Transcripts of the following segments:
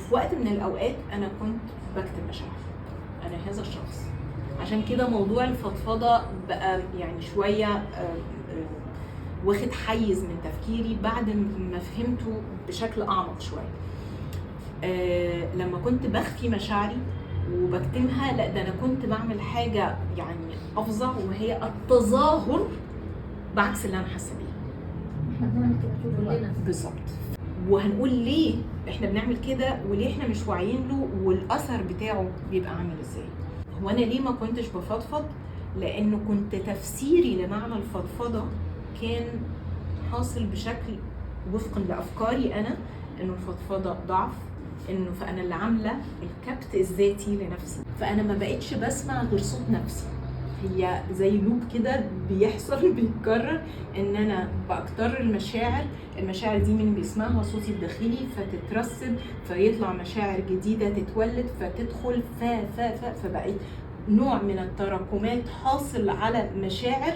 وفي وقت من الاوقات انا كنت بكتب مشاعر، انا هذا الشخص. عشان كده موضوع الفضفضه بقى يعني شويه واخد حيز من تفكيري بعد ما فهمته بشكل اعمق شويه. لما كنت بخفي مشاعري وبكتمها، لا ده انا كنت بعمل حاجه يعني افظع، وهي التظاهر بعكس اللي انا حاسه بيه. احنا بنعمل كده كلنا بالظبط. وهنقول ليه احنا بنعمل كده وليه احنا مش واعيين له والاثر بتاعه بيبقى عامل ازاي. هو انا ليه ما كنتش بفضفض؟ لانه كنت تفسيري لمعنى الفضفضه كان حاصل بشكل وفقا لافكاري انا، انه الفضفضه ضعف، انه فانا اللي عامله الكبت الذاتي لنفسي، فانا ما بقتش بسمع غير صوت نفسي. هي زي لوب كده بيحصل بيتكرر، ان انا باكتر المشاعر دي من بيسمعها صوتي الداخلي فتترسب، فيطلع مشاعر جديده تتولد فتدخل فبقيت نوع من التراكمات حاصل على مشاعر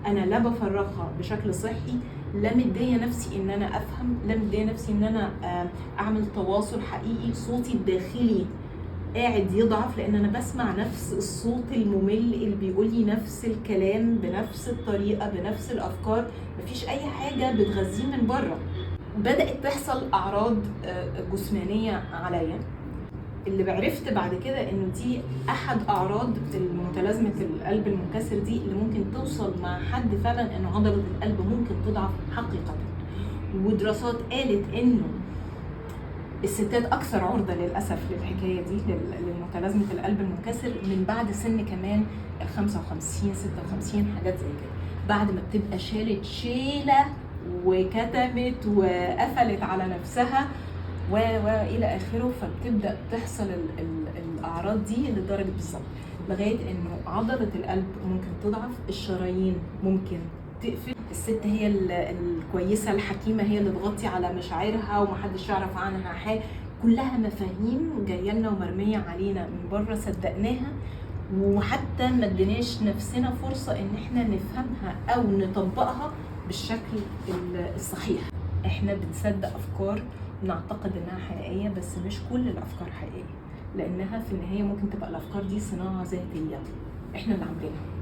انا لا بفرغها بشكل صحي، لا مديه نفسي ان انا افهم، لا مديه نفسي ان انا اعمل تواصل حقيقي. صوتي الداخلي قاعد يضعف لان انا بسمع نفس الصوت الممل اللي بيقول لي نفس الكلام بنفس الطريقه بنفس الافكار، مفيش اي حاجه بتغذيه من بره. بدات تحصل اعراض جسمانيه عليا، اللي عرفت بعد كده انه دي احد اعراض متلازمه القلب المنكسر دي، اللي ممكن توصل مع حد فعلا ان عضله القلب ممكن تضعف حقيقه. ودراسات قالت انه الستات اكثر عرضه للاسف للحكايه دي، لمتلازمه القلب المنكسر من بعد سن كمان ال 55 56 حاجات زي كده، بعد ما بتبقى شالت شيله وكتمت وقفلت على نفسها والى اخره، فبتبدا تحصل الاعراض دي لدرجه بالظبط لغايه انه عضله القلب ممكن تضعف، الشرايين ممكن تقفل. الست هي الكويسه الحكيمه هي اللي تغطي على مشاعرها ومحدش يعرف عنها حاجه، كلها مفاهيم جايه لنا ومرميه علينا من بره صدقناها، وحتى ما اديناش نفسنا فرصه ان احنا نفهمها او نطبقها بالشكل الصحيح. احنا بنصدق افكار نعتقد انها حقيقيه، بس مش كل الافكار حقيقيه، لانها في النهايه ممكن تبقى الافكار دي صناعه ذاتيه احنا اللي عاملينها.